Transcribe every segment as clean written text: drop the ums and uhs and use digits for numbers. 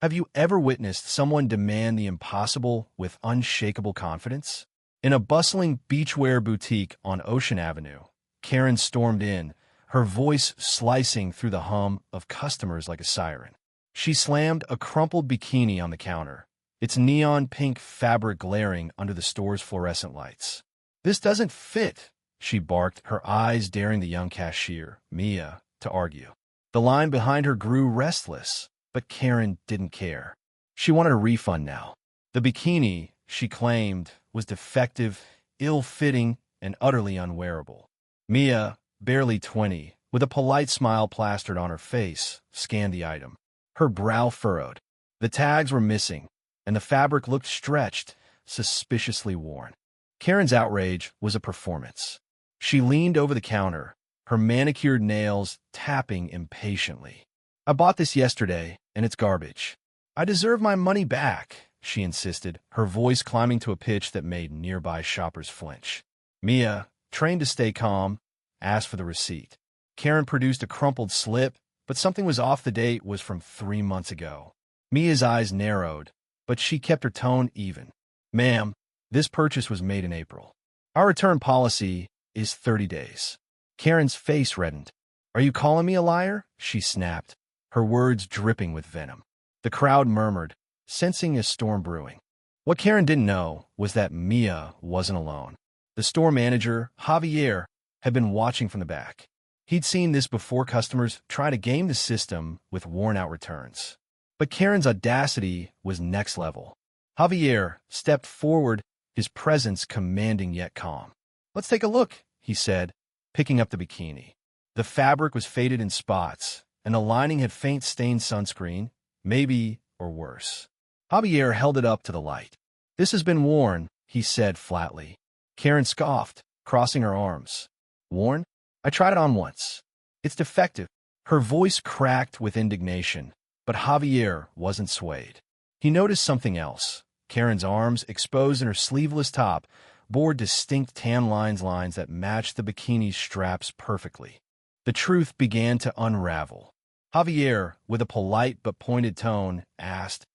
Have you ever witnessed someone demand the impossible with unshakable confidence? In a bustling beachwear boutique on Ocean Avenue, Karen stormed in, her voice slicing through the hum of customers like a siren. She slammed a crumpled bikini on the counter, its neon pink fabric glaring under the store's fluorescent lights. "This doesn't fit," she barked, her eyes daring the young cashier, Mia, to argue. The line behind her grew restless, but Karen didn't care. She wanted a refund now. The bikini, she claimed, was defective, ill-fitting, and utterly unwearable. Mia, barely 20, with a polite smile plastered on her face, scanned the item. Her brow furrowed. The tags were missing, and the fabric looked stretched, suspiciously worn. Karen's outrage was a performance. She leaned over the counter, her manicured nails tapping impatiently. "I bought this yesterday, and it's garbage. I deserve my money back," she insisted, her voice climbing to a pitch that made nearby shoppers flinch. Mia, trained to stay calm, asked for the receipt. Karen produced a crumpled slip, but something was off. The date was from 3 months ago. Mia's eyes narrowed, but she kept her tone even. "Ma'am, this purchase was made in April. Our return policy is 30 days. Karen's face reddened. "Are you calling me a liar?" she snapped, her words dripping with venom. The crowd murmured, sensing a storm brewing. What Karen didn't know was that Mia wasn't alone. The store manager, Javier, had been watching from the back. He'd seen this before, customers try to game the system with worn-out returns. But Karen's audacity was next level. Javier stepped forward, his presence commanding yet calm. "Let's take a look," he said, picking up the bikini. The fabric was faded in spots, and the lining had faint-stained sunscreen, maybe or worse. Javier held it up to the light. "This has been worn," he said flatly. Karen scoffed, crossing her arms. "Worn? I tried it on once. It's defective." Her voice cracked with indignation, but Javier wasn't swayed. He noticed something else. Karen's arms, exposed in her sleeveless top, bore distinct tan lines that matched the bikini's straps perfectly. The truth began to unravel. Javier, with a polite but pointed tone, asked,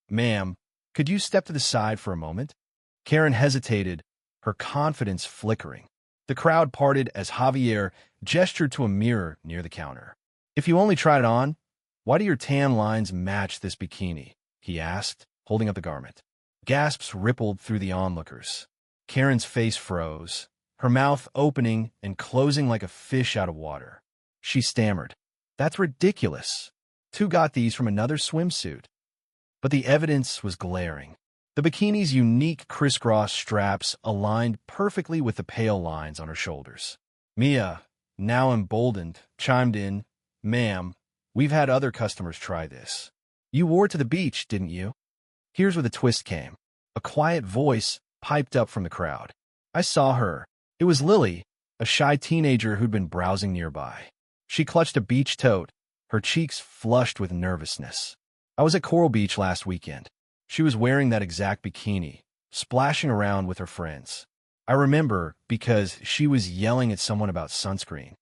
"Ma'am, could you step to the side for a moment?" Karen hesitated, her confidence flickering. The crowd parted as Javier gestured to a mirror near the counter. "If you only tried it on, why do your tan lines match this bikini?" he asked, holding up the garment. Gasps rippled through the onlookers. Karen's face froze, her mouth opening and closing like a fish out of water. She stammered, "That's ridiculous. Two got these from another swimsuit." But the evidence was glaring. The bikini's unique crisscross straps aligned perfectly with the pale lines on her shoulders. Mia, now emboldened, chimed in, "Ma'am, we've had other customers try this. You wore it to the beach, didn't you?" Here's where the twist came. A quiet voice piped up from the crowd. "I saw her. It was Lily, a shy teenager who'd been browsing nearby. She clutched a beach tote, her cheeks flushed with nervousness. I was at Coral Beach last weekend. She was wearing that exact bikini, splashing around with her friends. I remember because she was yelling at someone about sunscreen."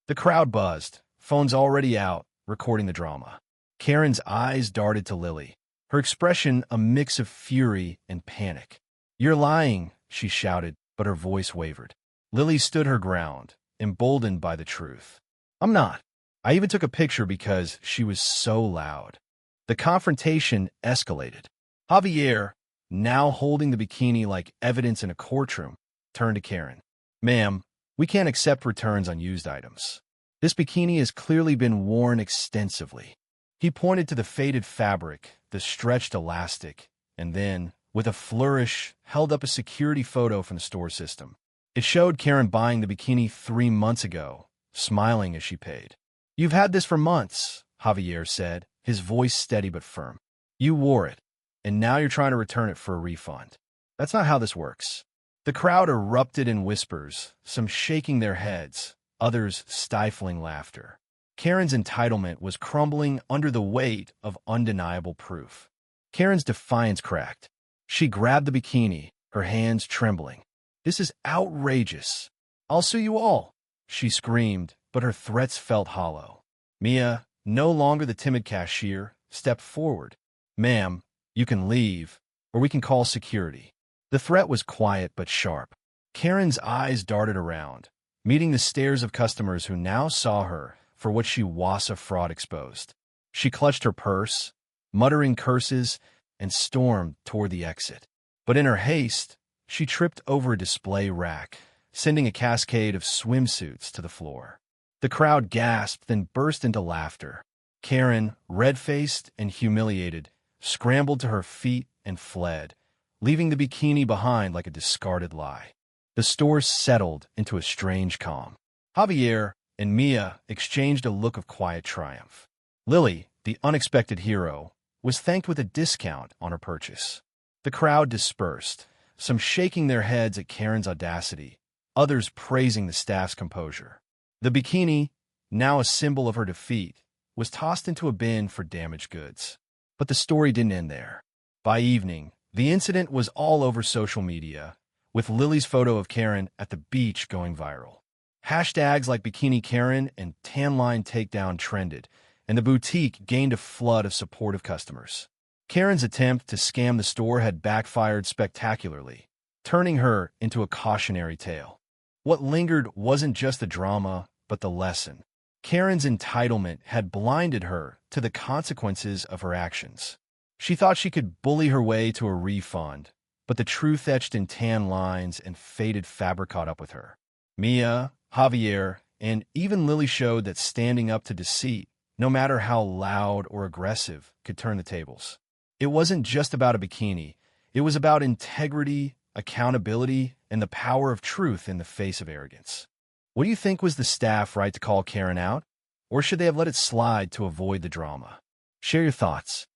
The crowd buzzed, phones already out, recording the drama. Karen's eyes darted to Lily, her expression a mix of fury and panic. "You're lying," she shouted, but her voice wavered. Lily stood her ground, emboldened by the truth. "I'm not. I even took a picture because she was so loud." The confrontation escalated. Javier, now holding the bikini like evidence in a courtroom, turned to Karen. "Ma'am, we can't accept returns on used items. This bikini has clearly been worn extensively." He pointed to the faded fabric, the stretched elastic, and then, with a flourish, held up a security photo from the store system. It showed Karen buying the bikini 3 months ago, smiling as she paid. "You've had this for months," Javier said, his voice steady but firm. "You wore it, and now you're trying to return it for a refund. That's not how this works." The crowd erupted in whispers, some shaking their heads, others stifling laughter. Karen's entitlement was crumbling under the weight of undeniable proof. Karen's defiance cracked. She grabbed the bikini, her hands trembling. "This is outrageous. I'll sue you all," she screamed, but her threats felt hollow. Mia, no longer the timid cashier, stepped forward. "Ma'am, you can leave, or we can call security." The threat was quiet but sharp. Karen's eyes darted around, meeting the stares of customers who now saw her for what she was, a fraud exposed. She clutched her purse, muttering curses, and stormed toward the exit. But in her haste, she tripped over a display rack, sending a cascade of swimsuits to the floor. The crowd gasped, then burst into laughter. Karen, red-faced and humiliated, scrambled to her feet and fled, leaving the bikini behind like a discarded lie. The store settled into a strange calm. Javier and Mia exchanged a look of quiet triumph. Lily, the unexpected hero, was thanked with a discount on her purchase. The crowd dispersed, some shaking their heads at Karen's audacity, others praising the staff's composure. The bikini, now a symbol of her defeat, was tossed into a bin for damaged goods. But the story didn't end there. By evening, the incident was all over social media, with Lily's photo of Karen at the beach going viral. Hashtags like Bikini Karen and Tan Line Takedown trended, and the boutique gained a flood of supportive customers. Karen's attempt to scam the store had backfired spectacularly, turning her into a cautionary tale. What lingered wasn't just the drama, but the lesson. Karen's entitlement had blinded her to the consequences of her actions. She thought she could bully her way to a refund, but the truth etched in tan lines and faded fabric caught up with her. Mia, Javier, and even Lily showed that standing up to deceit, no matter how loud or aggressive, could turn the tables. It wasn't just about a bikini. It was about integrity, accountability, and the power of truth in the face of arrogance. What do you think? Was the staff right to call Karen out? Or should they have let it slide to avoid the drama? Share your thoughts.